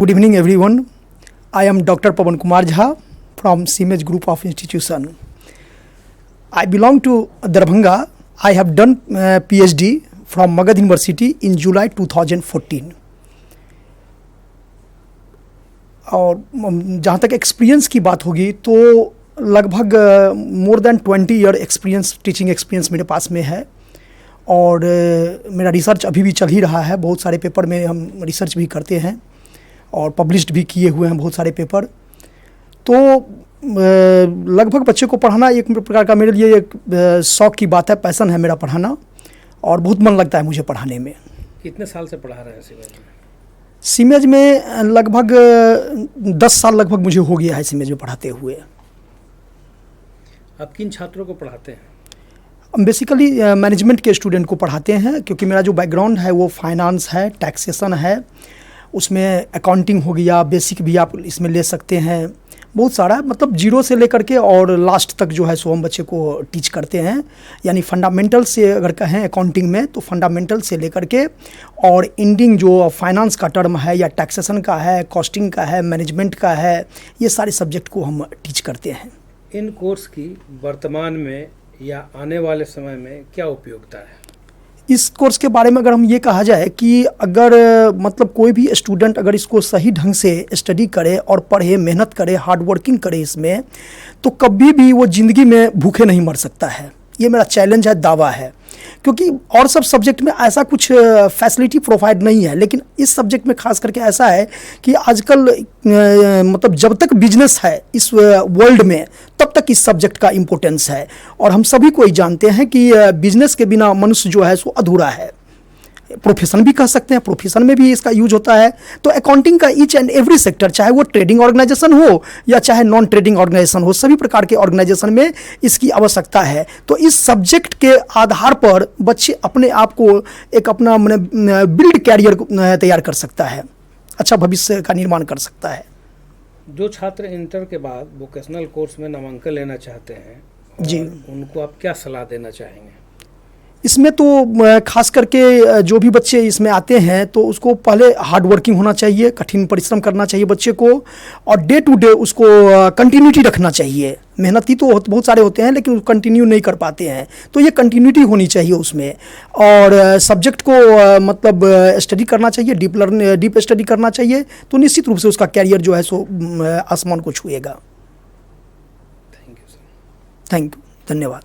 Good evening, everyone. I am Dr. Pawan Kumar Jha from CMH Group of Institution. I belong to Darbhanga. I have done PhD from Magad University in July 2014. और जहाँ तक experience की बात होगी तो लगभग more than 20 year experience, teaching experience मेरे पास में है। और मेरा रिसर्च अभी भी चल ही रहा है। बहुत सारे पेपर में हम रिसर्च भी करते हैं और पब्लिश्ड भी किए हुए हैं बहुत सारे पेपर। तो लगभग बच्चे को पढ़ाना एक प्रकार का मेरे लिए एक शौक़ की बात है, पैसन है मेरा पढ़ाना, और बहुत मन लगता है मुझे पढ़ाने में। कितने साल से पढ़ा रहे हैं सीमेज में? सीमेज में लगभग 10 साल लगभग मुझे हो गया है सीमेज में पढ़ाते हुए। आप किन छात्रों को पढ़ाते हैं? हम बेसिकली मैनेजमेंट के स्टूडेंट को पढ़ाते हैं, क्योंकि मेरा जो बैकग्राउंड है वो फाइनेंस है, टैक्सेशन है, उसमें अकाउंटिंग हो गया, बेसिक भी आप इसमें ले सकते हैं, बहुत सारा, मतलब जीरो से लेकर के और लास्ट तक जो है सो हम बच्चे को टीच करते हैं। यानी फंडामेंटल से अगर कहें अकाउंटिंग में तो फंडामेंटल से लेकर के और एंडिंग जो फाइनेंस का टर्म है या टैक्सेशन का है, कॉस्टिंग का है, मैनेजमेंट का है, ये सारे सब्जेक्ट को हम टीच करते हैं। इन कोर्स की वर्तमान में या आने वाले समय में क्या उपयोगिता है? इस कोर्स के बारे में अगर हम ये कहा जाए कि अगर मतलब कोई भी स्टूडेंट अगर इसको सही ढंग से स्टडी करे और पढ़े, मेहनत करे, हार्ड वर्किंग करे इसमें, तो कभी भी वो ज़िंदगी में भूखे नहीं मर सकता है। ये मेरा चैलेंज है, दावा है, क्योंकि और सब सब्जेक्ट में ऐसा कुछ फैसिलिटी प्रोवाइड नहीं है, लेकिन इस सब्जेक्ट में खास करके ऐसा है कि आजकल मतलब जब तक बिजनेस है इस वर्ल्ड में तब तक इस सब्जेक्ट का इम्पोर्टेंस है। और हम सभी को ही जानते हैं कि बिजनेस के बिना मनुष्य जो है सो अधूरा है। प्रोफेशन भी कह सकते हैं, प्रोफेशन में भी इसका यूज होता है। तो अकाउंटिंग का ईच एंड एवरी सेक्टर, चाहे वो ट्रेडिंग ऑर्गेनाइजेशन हो या चाहे नॉन ट्रेडिंग ऑर्गेनाइजेशन हो, सभी प्रकार के ऑर्गेनाइजेशन में इसकी आवश्यकता है। तो इस सब्जेक्ट के आधार पर बच्चे अपने आप को एक अपना बिल्ड कैरियर तैयार कर सकता है, अच्छा भविष्य का निर्माण कर सकता है। जो छात्र इंटर के बाद वोकेशनल कोर्स में नामांकन लेना चाहते हैं जी, उनको आप क्या सलाह देना चाहेंगे? इसमें तो खास करके जो भी बच्चे इसमें आते हैं तो उसको पहले हार्ड वर्किंग होना चाहिए, कठिन परिश्रम करना चाहिए बच्चे को, और डे टू डे उसको कंटिन्यूटी रखना चाहिए। मेहनती तो बहुत सारे होते हैं लेकिन कंटिन्यू नहीं कर पाते हैं, तो ये कंटिन्यूटी होनी चाहिए उसमें। और सब्जेक्ट को मतलब स्टडी करना चाहिए, डीप स्टडी करना चाहिए, तो निश्चित रूप से उसका कैरियर जो है सो आसमान को छुएगा। Thank you sir. Thank you, धन्यवाद।